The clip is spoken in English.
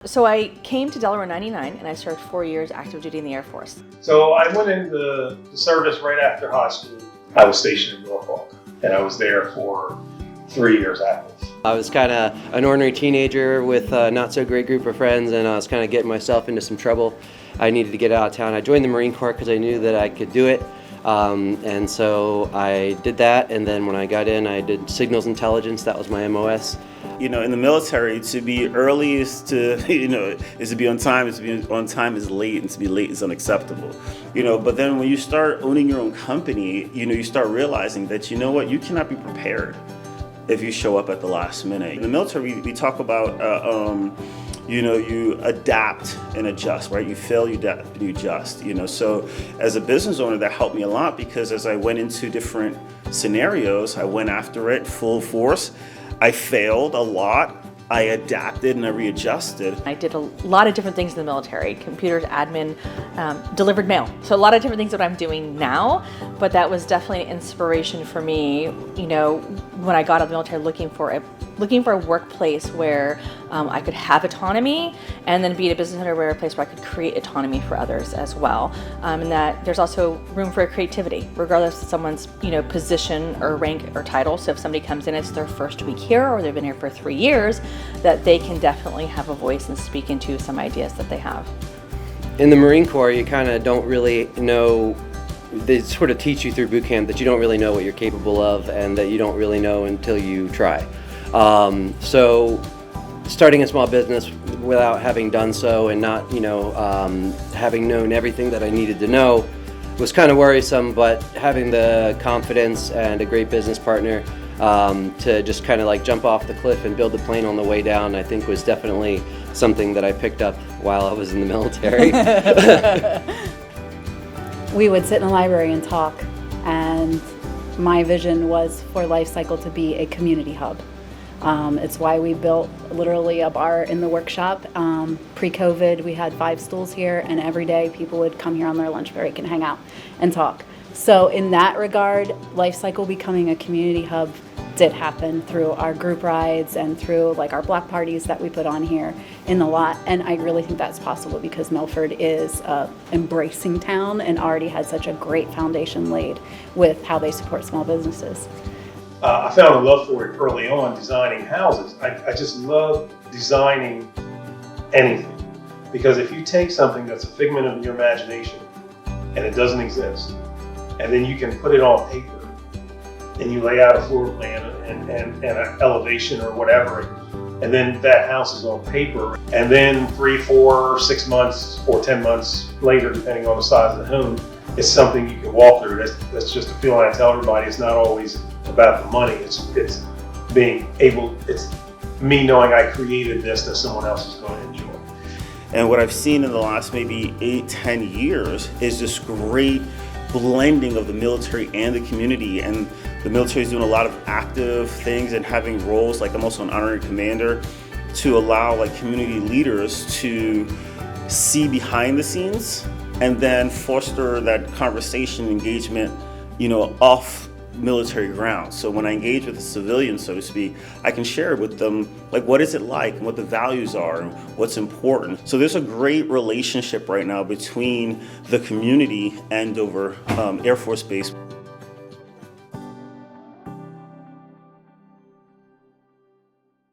So I came to Delaware in '99 and I served 4 years active duty in the Air Force. So I went into the service right after high school. I was stationed in Norfolk and I was there for 3 years active. I was kind of an ordinary teenager with a not so great group of friends, and I was kind of getting myself into some trouble. I needed to get out of town. I joined the Marine Corps because I knew that I could do it. And so I did that, and then when I got in, I did signals intelligence. That was my MOS. You know, in the military, to be early is to, is to be on time. Is to be on time is late, and to be late is unacceptable. But then when you start owning your own company, you start realizing that, you cannot be prepared if you show up at the last minute. In the military, we talk about, you adapt and adjust, right? You fail, you adapt, and you adjust, So as a business owner, that helped me a lot because as I went into different scenarios, I went after it full force. I failed a lot. I adapted and I readjusted. I did a lot of different things in the military, computers, admin, delivered mail. So a lot of different things that I'm doing now, but that was definitely an inspiration for me, when I got out of the military looking for a workplace where I could have autonomy and then be a business owner, a place where I could create autonomy for others as well. And that there's also room for creativity, regardless of someone's position or rank or title. So if somebody comes in, it's their first week here or they've been here for 3 years, that they can definitely have a voice and speak into some ideas that they have. In the Marine Corps, you kind of don't really know. They sort of teach you through boot camp that you don't really know what you're capable of and that you don't really know until you try. So starting a small business without having done so and not, having known everything that I needed to know was kind of worrisome, but having the confidence and a great business partner to just kind of like jump off the cliff and build the plane on the way down, I think was definitely something that I picked up while I was in the military. We would sit in the library and talk, and my vision was for Lifecycle to be a community hub. It's why we built literally a bar in the workshop. Pre-COVID, we had 5 stools here, and every day people would come here on their lunch break and hang out and talk. So in that regard, Lifecycle becoming a community hub did happen through our group rides and through our block parties that we put on here in the lot. And I really think that's possible because Milford is an embracing town and already had such a great foundation laid with how they support small businesses. I found a love for it early on designing houses. I just love designing anything because if you take something that's a figment of your imagination and it doesn't exist, and then you can put it on paper and you lay out a floor plan and an elevation or whatever, and then that house is on paper, and then 3, 4, 6 months or 10 months later, depending on the size of the home, it's something you can walk through. That's just a feeling I tell everybody. It's not always about the money. It's being able. It's me knowing I created this that someone else is going to enjoy. And what I've seen in the last maybe 8-10 years is this great blending of the military and the community. And the military is doing a lot of active things and having roles. I'm also an honorary commander to allow community leaders to see behind the scenes and then foster that conversation engagement, off military grounds. So when I engage with a civilian, so to speak, I can share with them what is it like and what the values are and what's important. So there's a great relationship right now between the community and Dover Air Force Base.